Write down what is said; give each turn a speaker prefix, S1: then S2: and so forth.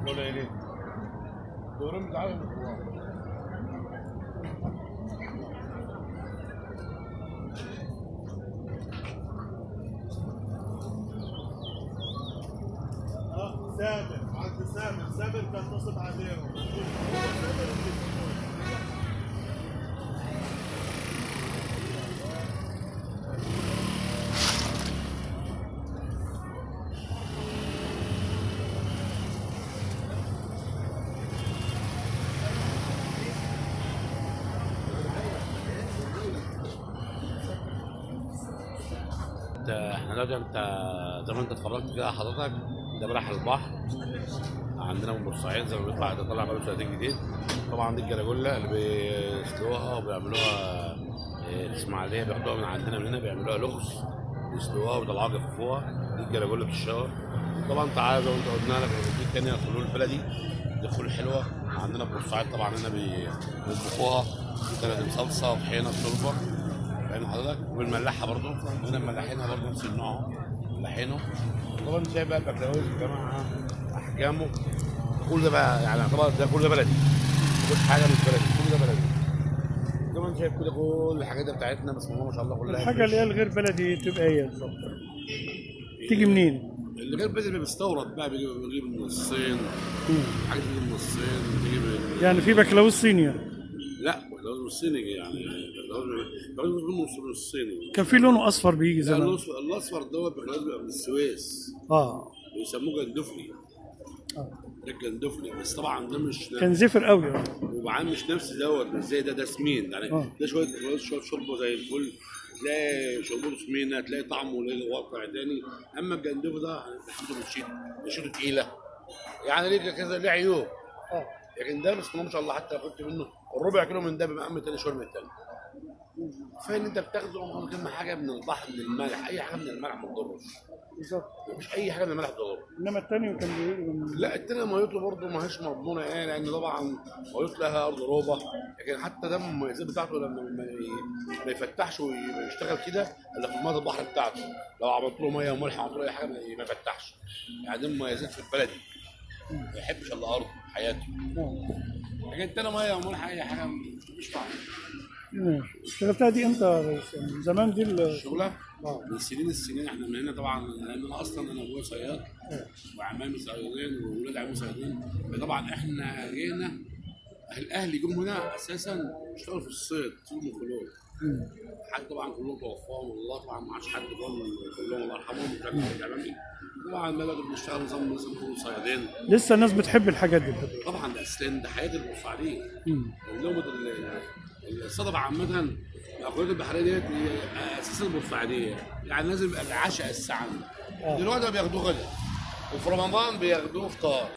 S1: ولا ايه؟ دورهم تعالوا سامر عند سامر كان نصب عليهم
S2: احنا دلوقتي انت زي ما انت اتفرجت كده حضرتك، ده بلح البحر عندنا من بورسعيد زي ما بيطلع، ده طالع بقاله سنتين جديد. طبعا دي الجلاجولا اللي بيسلوها وبيعملوها الاسماعيليه، بياخدوها من عندنا من هنا بيعملوها لغز، بيسلوها ويطلعوها يجففوها. دي الجلاجولا بتتشوى. طبعا تعالى زي ما انت قلنا لك في الثانيه الخلول البلدي، دي خلول حلوه عندنا في بورسعيد. طبعا هنا بيطبخوها بثلاث صلصه وطحينه وشوربه، فاهم حضرتك؟ والملاحه برضه هنا ملاحينها برضه نفس النوع، ملاحينه. طبعا شايف بقى البكلاوي يا جماعه احجامه، كل ده بقى يعني طبعا ده كل ده بلدي، كل حاجه من بلدي، كل ده بلدي. طبعا شايف كده كل الحاجات دي بتاعتنا، بسم الله ما شاء الله كلها.
S3: الحاجه اللي هي الغير بلدي تبقى ايه بالظبط؟ تيجي منين؟
S2: اللي غير بلدي بيستورد بقى، بيجيب من الصين، حاجات بتيجي من الصين، بتيجي من
S3: يعني في بكلاوي صيني؟
S2: لا بكلاوي من الصيني، يعني بكلاوي من الصيني.
S3: كان في لونه اصفر بيجي
S2: لا
S3: زمان.
S2: الاصفر دوت بكلاوي بيبقى من السويس، بيسموه جندفلي. ده الجندفلي، بس طبعا ده مش
S3: كان زفر قوي.
S2: وبعدين مش نفس دوت، مش زي ده سمين يعني. ده شويه شوربه زي الفل، تلاقي شربته سمينه، تلاقي طعمه له واقع تاني. اما الجندفلي ده بتشيله تقيله، يعني ليه كذا ليه عيوب. لكن ده بسم الله ما شاء الله، حتى لو كنت منه الربع كيلو من ده بيبقى تاني شويه من التاني. كفايه ان انت بتاخده من كل حاجه من البحر، من الملح، اي حاجه من الملح ما تضرش.
S3: بالظبط.
S2: مش اي حاجه من الملح تضر.
S3: انما الثاني كان
S2: لا التانية ميته برضه ما هيش مضمونه، يعني لان طبعا ميته لها ارض روبه. لكن حتى ده المميزات بتاعته لما ما يفتحش ويشتغل كده الا في ميه البحر بتاعته. لو عملت له ميه وملح عملت له اي حاجه ما يفتحش. يعني دي مميزات في البلدي، ما يحبش الا ارض حياته. لكن التانية ميه وملح اي حاجه مش طعم.
S3: ماشي. اشتغلتها دي امتى يا ريس؟ يعني زمان دي
S2: الشغله؟ من السنين. احنا من هنا طبعا، لان انا اصلا ابويا صياد وعمامي صيادين واولاد عمامي صيادين. فطبعا احنا جينا، اهلي جم هنا اساسا اشتغلوا في الصيد، صيد من خلول. حد طبعا كلهم توفاهم الله، طبعا ما عادش حد جم كلهم الله يرحمهم. كان عمامي طبعا بدأوا بنشتغل نظام صيادين.
S3: لسه الناس بتحب الحاجات دي
S2: طبعا ده اصلا ده حياه البورسعيديه. لقمه الصدفه عامه، المأكولات البحريه ديت اساس البورسعيديه، يعني لازم يبقى العشاء الساعه. دلوقتي بياخدوه غدا، وفي رمضان بياخدوه فطار.